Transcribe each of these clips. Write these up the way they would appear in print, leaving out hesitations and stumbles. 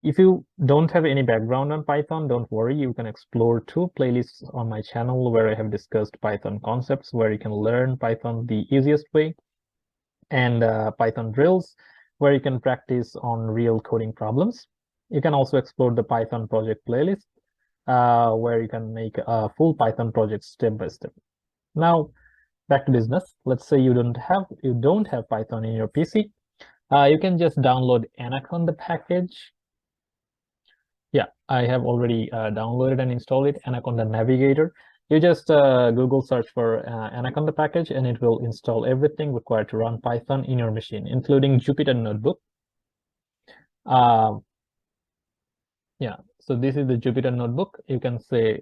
If you don't have any background on Python, don't worry. You can explore 2 playlists on my channel where I have discussed Python concepts, where you can learn Python the easiest way, and Python drills, where you can practice on real coding problems. You can also explore the Python project playlist, where you can make a full Python project step by step. Now, back to business. Let's say you don't have Python in your PC. You can just download Anaconda package. Yeah, I have already downloaded and installed it, Anaconda Navigator. You just Google search for Anaconda package, and it will install everything required to run Python in your machine, including Jupyter Notebook. Yeah, so this is the Jupyter Notebook. You can see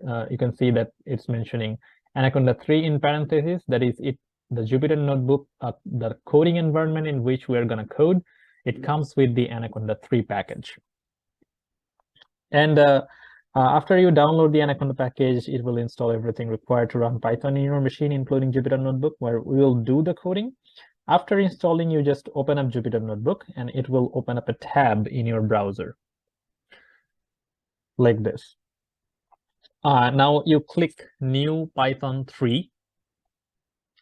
that it's mentioning Anaconda 3 in parentheses. That is it. The Jupyter Notebook, the coding environment in which we're gonna code, it comes with the Anaconda 3 package. And after you download the Anaconda package, it will install everything required to run Python in your machine, including Jupyter Notebook, where we will do the coding. After installing, you just open up Jupyter Notebook, and it will open up a tab in your browser like this. Now you click New Python 3.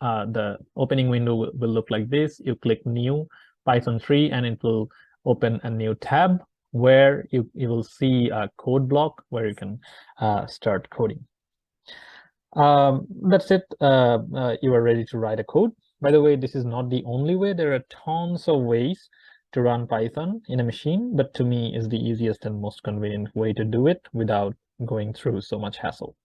The opening window will look like this. You click New Python 3, and it will open a new tab where you will see a code block where you can start coding. That's it. You are ready to write a code. By the way, this is not the only way. There are tons of ways to run Python in a machine, but to me is the easiest and most convenient way to do it without going through so much hassle.